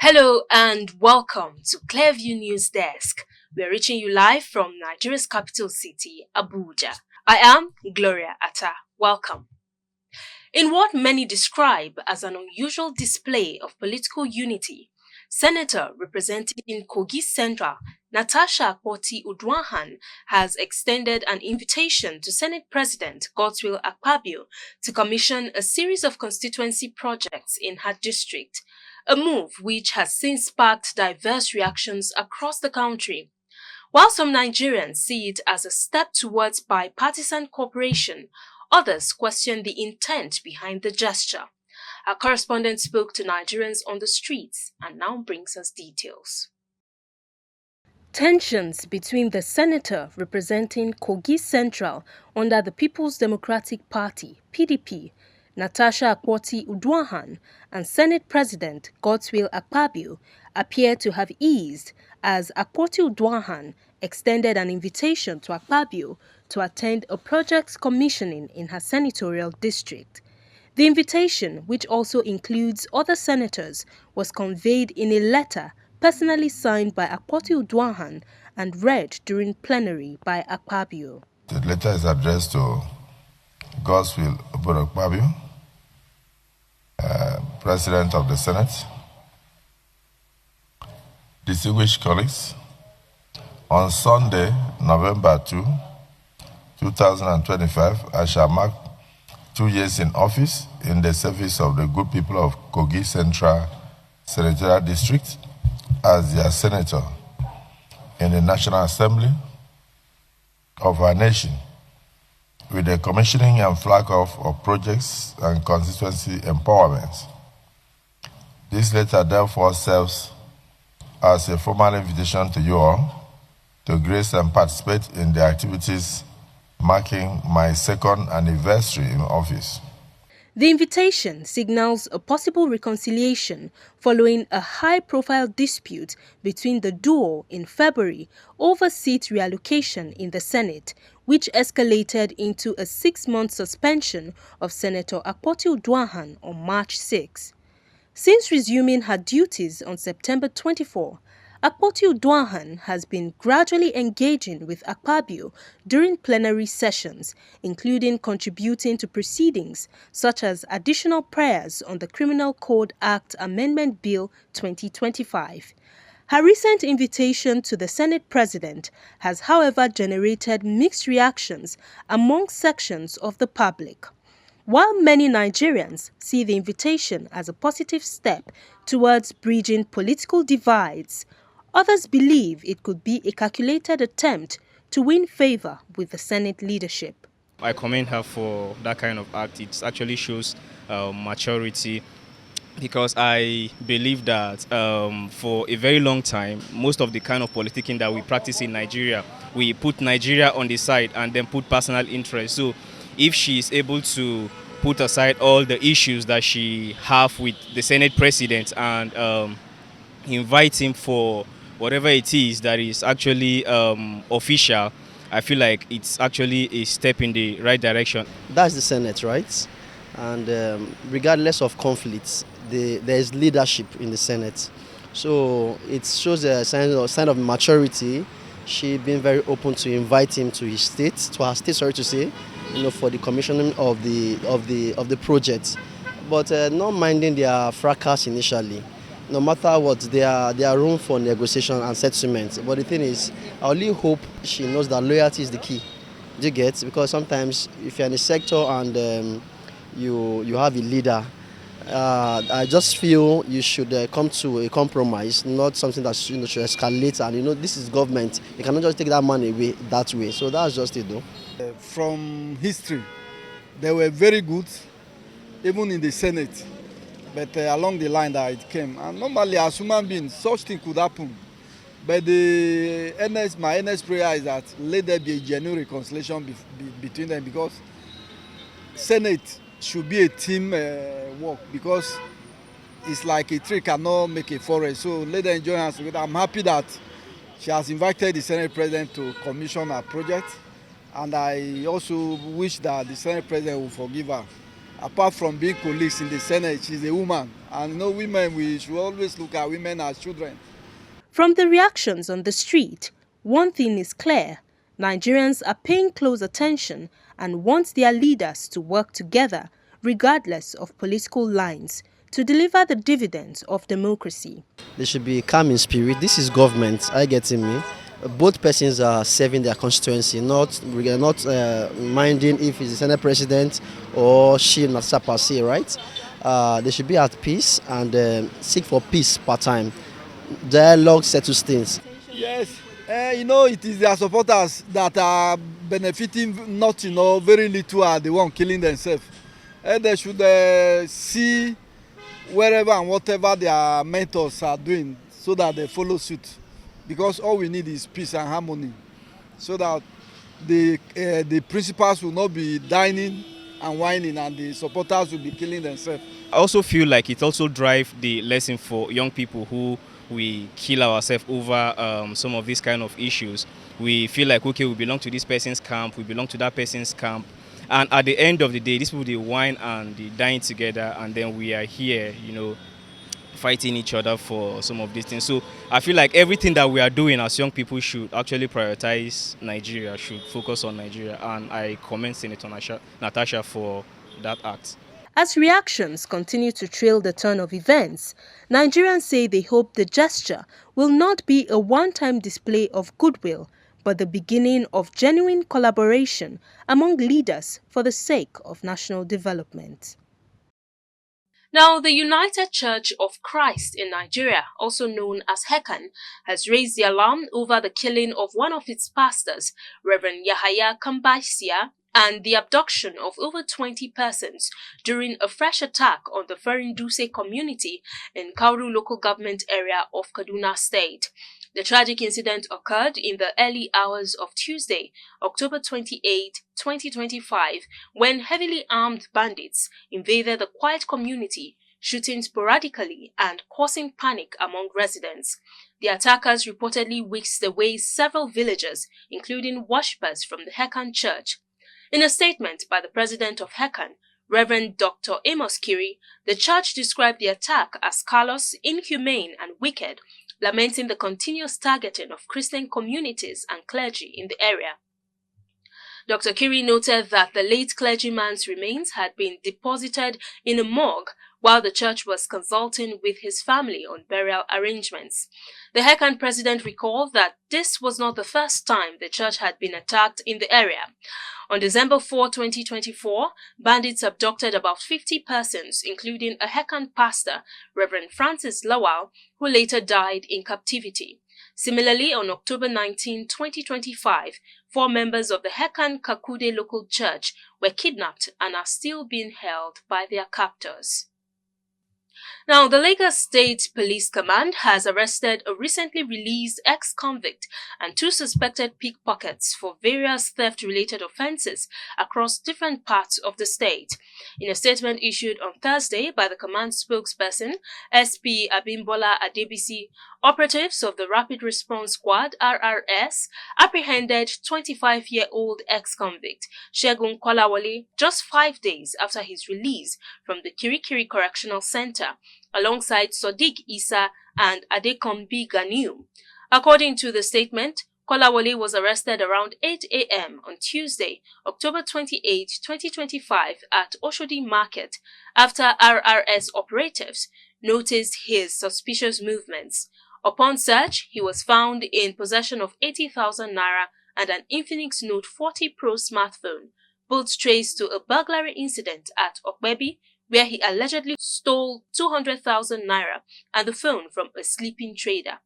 Hello and welcome to Clearview News Desk. We are reaching you live from Nigeria's capital city, Abuja. I am Gloria Atta. Welcome. In what many describe as an unusual display of political unity, Senator representing Kogi Central, Natasha Akpoti-Uduaghan, has extended an invitation to Senate President Godswill Akpabio to commission a series of constituency projects in her district, a move which has since sparked diverse reactions across the country. While some Nigerians see it as a step towards bipartisan cooperation, others question the intent behind the gesture. Our correspondent spoke to Nigerians on the streets and now brings us details. Tensions between the senator representing Kogi Central under the People's Democratic Party, PDP, Natasha Akpoti-Uduaghan, and Senate President Godswill Akpabio appear to have eased as Akpoti-Uduaghan extended an invitation to Akpabio to attend a project's commissioning in her senatorial district. The invitation, which also includes other senators, was conveyed in a letter personally signed by Akpoti-Uduaghan and read during plenary by Akpabio. The letter is addressed to Godswill Akpabio, President of the Senate. Distinguished colleagues, on Sunday, November 2, 2025, I shall mark 2 years in office in the service of the good people of Kogi Central Senatorial District as their senator in the National Assembly of our nation, with the commissioning and flag off of projects and constituency empowerments. This letter therefore serves as a formal invitation to you all to grace and participate in the activities marking my second anniversary in office. The invitation signals a possible reconciliation following a high-profile dispute between the duo in February over seat reallocation in the Senate, which escalated into a 6-month suspension of Senator Akpoti-Uduaghan on March 6. Since resuming her duties on September 24, Akpoti-Uduaghan has been gradually engaging with Akpabio during plenary sessions, including contributing to proceedings such as additional prayers on the Criminal Code Act Amendment Bill 2025. Her recent invitation to the Senate President has, however, generated mixed reactions among sections of the public. While many Nigerians see the invitation as a positive step towards bridging political divides, others believe it could be a calculated attempt to win favor with the Senate leadership. I commend her for that kind of act. It actually shows maturity, because I believe that for a very long time, most of the kind of politicking that we practice in Nigeria, we put Nigeria on the side and then put personal interest. So if she is able to put aside all the issues that she have with the Senate President and invite him for whatever it is that is actually official, I feel like it's actually a step in the right direction. That's the Senate, right? And regardless of conflicts, there is leadership in the Senate. So it shows a sign of maturity. She's been very open to invite him to his state, to her state, sorry to say, for the commissioning of the project. But not minding their fracas initially. No matter what, there are room for negotiation and settlement. But the thing is, I only hope she knows that loyalty is the key. Do you get? Because sometimes if you're in a sector and you have a leader, I just feel you should come to a compromise, not something that should escalate. And this is government; you cannot just take that money away that way. So that's just it, though. From history, they were very good, even in the Senate. But along the line that it came, and normally as human beings, such thing could happen. But my NS prayer is that let there be a genuine reconciliation between them, because Senate should be a team work, because it's like a tree cannot make a forest. So let them join us together. I'm happy that she has invited the Senate President to commission her project, and I also wish that the Senate President will forgive her. Apart from being colleagues in the Senate, she's a woman, And women, we should always look at women as children. From the reactions on the street, one thing is clear: Nigerians are paying close attention and want their leaders to work together, regardless of political lines, to deliver the dividends of democracy. They should be calm in spirit. This is government. Are you getting me? Both persons are serving their constituency, not minding if it's the Senate president or she Nasa per se, right? They should be at peace and seek for peace part time. Dialogue settles things. Yes, it is their supporters that are benefiting not, very little are the one killing themselves. They should see wherever and whatever their mentors are doing so that they follow suit. Because all we need is peace and harmony so that the principals will not be dining and whining and the supporters will be killing themselves. I also feel like it also drives the lesson for young people who we kill ourselves over some of these kind of issues. We feel like, okay, we belong to this person's camp, we belong to that person's camp. And at the end of the day, these people, they whine and they dine together, and then we are here, fighting each other for some of these things. So I feel like everything that we are doing as young people should actually prioritize Nigeria, should focus on Nigeria. And I commend Senator Natasha for that act. As reactions continue to trail the turn of events, Nigerians say they hope the gesture will not be a one-time display of goodwill, but the beginning of genuine collaboration among leaders for the sake of national development. Now, the United Church of Christ in Nigeria, also known as HECAN, has raised the alarm over the killing of one of its pastors, Reverend Yahaya Kambaisia, and the abduction of over 20 persons during a fresh attack on the Ferinduse community in Kauru local government area of Kaduna State. The tragic incident occurred in the early hours of Tuesday, October 28, 2025, when heavily armed bandits invaded the quiet community, shooting sporadically and causing panic among residents. The attackers reportedly whisked away several villagers, including worshippers from the HECAN Church. In a statement by the president of HECAN, Reverend Dr. Amos Kiri, the church described the attack as callous, inhumane, and wicked, lamenting the continuous targeting of Christian communities and clergy in the area. Dr. Kiri noted that the late clergyman's remains had been deposited in a morgue while the church was consulting with his family on burial arrangements. The HECAN president recalled that this was not the first time the church had been attacked in the area. On December 4, 2024, bandits abducted about 50 persons, including a HECAN pastor, Reverend Francis Lawal, who later died in captivity. Similarly, on October 19, 2025, 4 members of the HECAN Kakude local church were kidnapped and are still being held by their captors. Now, the Lagos State Police Command has arrested a recently released ex-convict and 2 suspected pickpockets for various theft-related offences across different parts of the state. In a statement issued on Thursday by the command spokesperson, SP Abimbola Adebisi, operatives of the Rapid Response Squad (RRS) apprehended 25-year-old ex-convict Segun Kolawole just 5 days after his release from the Kirikiri Correctional Center, alongside Sodiq Isa and Adekombi Ganiu. According to the statement, Kolawole was arrested around 8 a.m. on Tuesday, October 28, 2025 at Oshodi Market after RRS operatives noticed his suspicious movements. Upon search, he was found in possession of 80,000 naira and an Infinix Note 40 Pro smartphone, both traced to a burglary incident at Okwebi, where he allegedly stole 200,000 naira and the phone from a sleeping trader.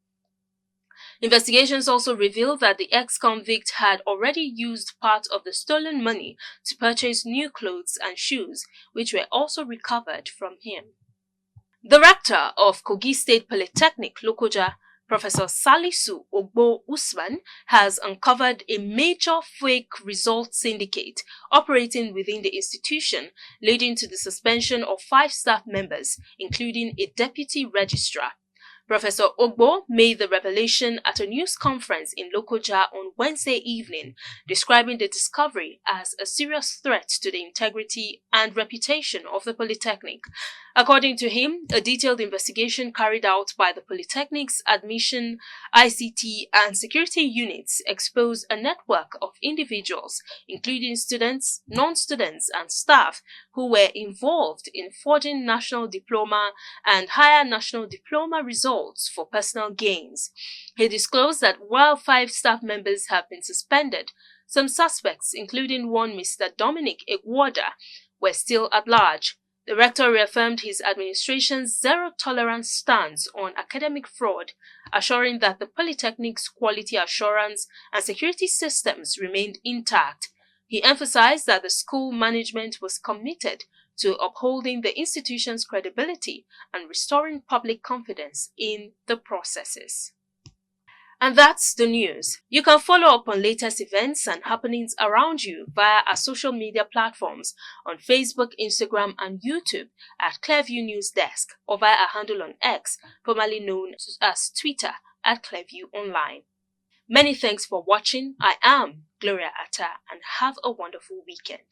Investigations also revealed that the ex-convict had already used part of the stolen money to purchase new clothes and shoes, which were also recovered from him. The rector of Kogi State Polytechnic, Lokoja, Professor Salisu Ogbo Usman, has uncovered a major fake result syndicate operating within the institution, leading to the suspension of 5 staff members, including a deputy registrar. Professor Ogbo made the revelation at a news conference in Lokoja on Wednesday evening, describing the discovery as a serious threat to the integrity and reputation of the Polytechnic. According to him, a detailed investigation carried out by the Polytechnic's admission, ICT, and security units exposed a network of individuals, including students, non-students, and staff, who were involved in forging national diploma and higher national diploma results for personal gains. He disclosed that while 5 staff members have been suspended, some suspects, including one Mr. Dominic Egwada, were still at large. The rector reaffirmed his administration's zero-tolerance stance on academic fraud, assuring that the Polytechnic's quality assurance and security systems remained intact. He emphasized that the school management was committed to upholding the institution's credibility and restoring public confidence in the processes. And that's the news. You can follow up on latest events and happenings around you via our social media platforms on Facebook, Instagram, and YouTube at Clearview News Desk, or via our handle on X, formerly known as Twitter, at Clearview Online. Many thanks for watching. I am Gloria Atta, and have a wonderful weekend.